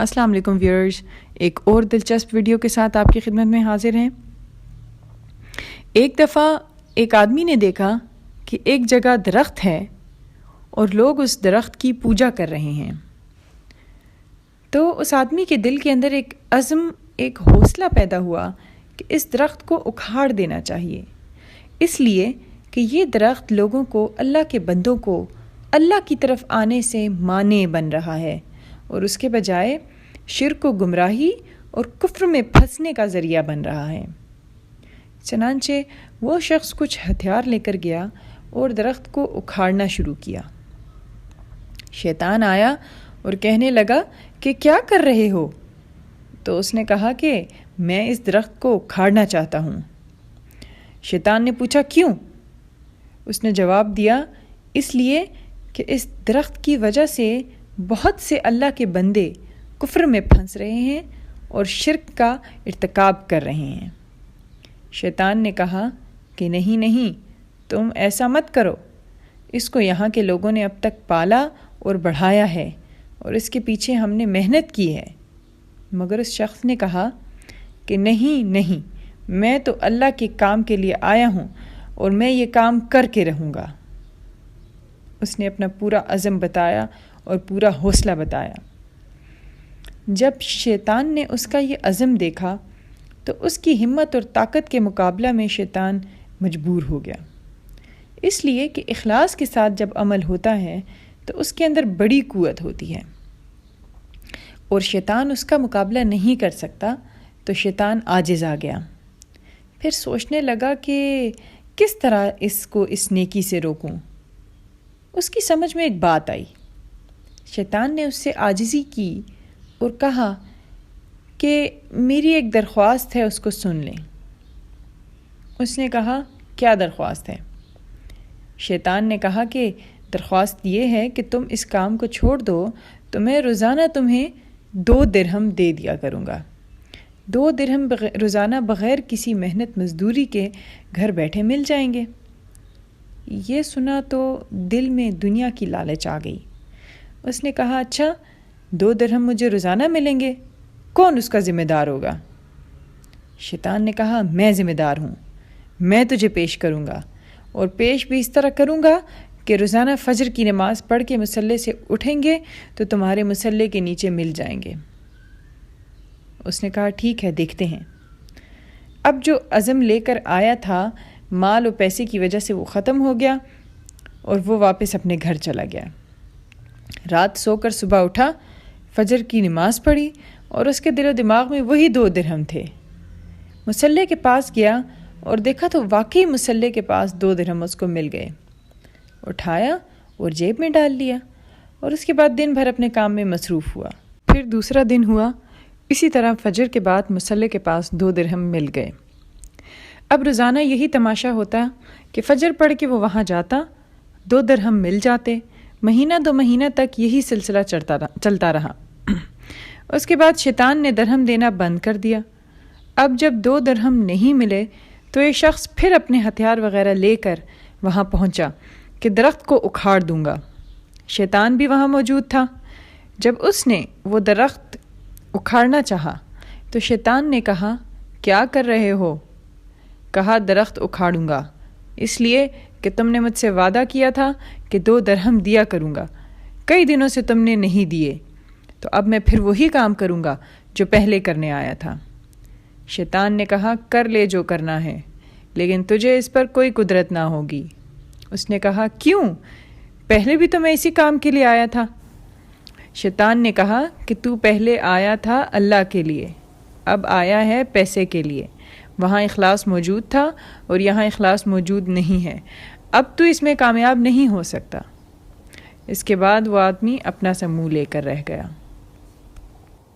السلام علیکم ویورز، ایک اور دلچسپ ویڈیو کے ساتھ آپ کی خدمت میں حاضر ہیں۔ ایک دفعہ ایک آدمی نے دیکھا کہ ایک جگہ درخت ہے اور لوگ اس درخت کی پوجا کر رہے ہیں۔ تو اس آدمی کے دل کے اندر ایک عزم، ایک حوصلہ پیدا ہوا کہ اس درخت کو اکھاڑ دینا چاہیے، اس لیے کہ یہ درخت لوگوں کو، اللہ کے بندوں کو اللہ کی طرف آنے سے مانع بن رہا ہے اور اس کے بجائے شرک و گمراہی اور کفر میں پھنسنے کا ذریعہ بن رہا ہے۔ چنانچہ وہ شخص کچھ ہتھیار لے کر گیا اور درخت کو اکھاڑنا شروع کیا۔ شیطان آیا اور کہنے لگا کہ کیا کر رہے ہو؟ تو اس نے کہا کہ میں اس درخت کو اکھاڑنا چاہتا ہوں۔ شیطان نے پوچھا کیوں؟ اس نے جواب دیا، اس لیے کہ اس درخت کی وجہ سے بہت سے اللہ کے بندے کفر میں پھنس رہے ہیں اور شرک کا ارتکاب کر رہے ہیں۔ شیطان نے کہا کہ نہیں، تم ایسا مت کرو، اس کو یہاں کے لوگوں نے اب تک پالا اور بڑھایا ہے اور اس کے پیچھے ہم نے محنت کی ہے۔ مگر اس شخص نے کہا کہ نہیں، میں تو اللہ کے کام کے لیے آیا ہوں اور میں یہ کام کر کے رہوں گا۔ اس نے اپنا پورا عزم بتایا اور پورا حوصلہ بتایا۔ جب شیطان نے اس کا یہ عزم دیکھا تو اس کی ہمت اور طاقت کے مقابلہ میں شیطان مجبور ہو گیا، اس لیے کہ اخلاص کے ساتھ جب عمل ہوتا ہے تو اس کے اندر بڑی قوت ہوتی ہے اور شیطان اس کا مقابلہ نہیں کر سکتا، تو شیطان عاجز آ گیا۔ پھر سوچنے لگا کہ کس طرح اس کو اس نیکی سے روکوں۔ اس کی سمجھ میں ایک بات آئی۔ شیطان نے اس سے عاجزی کی اور کہا کہ میری ایک درخواست ہے، اس کو سن لیں۔ اس نے کہا کیا درخواست ہے؟ شیطان نے کہا کہ درخواست یہ ہے کہ تم اس کام کو چھوڑ دو تو میں روزانہ تمہیں 2 درہم دے دیا کروں گا۔ 2 درہم روزانہ بغیر کسی محنت مزدوری کے گھر بیٹھے مل جائیں گے۔ یہ سنا تو دل میں دنیا کی لالچ آ گئی۔ اس نے کہا اچھا 2 درہم مجھے روزانہ ملیں گے، کون اس کا ذمہ دار ہوگا؟ شیطان نے کہا میں ذمہ دار ہوں، میں تجھے پیش کروں گا، اور پیش بھی اس طرح کروں گا کہ روزانہ فجر کی نماز پڑھ کے مصلے سے اٹھیں گے تو تمہارے مصلے کے نیچے مل جائیں گے۔ اس نے کہا ٹھیک ہے، دیکھتے ہیں۔ اب جو عزم لے کر آیا تھا، مال و پیسے کی وجہ سے وہ ختم ہو گیا اور وہ واپس اپنے گھر چلا گیا۔ رات سو کر صبح اٹھا، فجر کی نماز پڑھی اور اس کے دل و دماغ میں وہی 2 درہم تھے۔ مصلے کے پاس گیا اور دیکھا تو واقعی مصلے کے پاس 2 درہم اس کو مل گئے۔ اٹھایا اور جیب میں ڈال لیا اور اس کے بعد دن بھر اپنے کام میں مصروف ہوا۔ پھر دوسرا دن ہوا، اسی طرح فجر کے بعد مصلے کے پاس 2 درہم مل گئے۔ اب روزانہ یہی تماشا ہوتا کہ فجر پڑھ کے وہ وہاں جاتا، 2 درہم مل جاتے۔ مہینہ 2 مہینہ تک یہی سلسلہ چلتا رہا۔ اس کے بعد شیطان نے درہم دینا بند کر دیا۔ اب جب 2 درہم نہیں ملے تو یہ شخص پھر اپنے ہتھیار وغیرہ لے کر وہاں پہنچا کہ درخت کو اکھاڑ دوں گا۔ شیطان بھی وہاں موجود تھا۔ جب اس نے وہ درخت اکھاڑنا چاہا تو شیطان نے کہا کیا کر رہے ہو؟ کہا درخت اکھاڑوں گا، اس لیے کہ تم نے مجھ سے وعدہ کیا تھا کہ 2 درہم دیا کروں گا، کئی دنوں سے تم نے نہیں دیے، تو اب میں پھر وہی کام کروں گا جو پہلے کرنے آیا تھا۔ شیطان نے کہا کر لے جو کرنا ہے، لیکن تجھے اس پر کوئی قدرت نہ ہوگی۔ اس نے کہا کیوں؟ پہلے بھی تو میں اسی کام کے لیے آیا تھا۔ شیطان نے کہا کہ تو پہلے آیا تھا اللہ کے لیے، اب آیا ہے پیسے کے لیے۔ وہاں اخلاص موجود تھا اور یہاں اخلاص موجود نہیں ہے، اب تو اس میں کامیاب نہیں ہو سکتا۔ اس کے بعد وہ آدمی اپنا سا منہ لے کر رہ گیا۔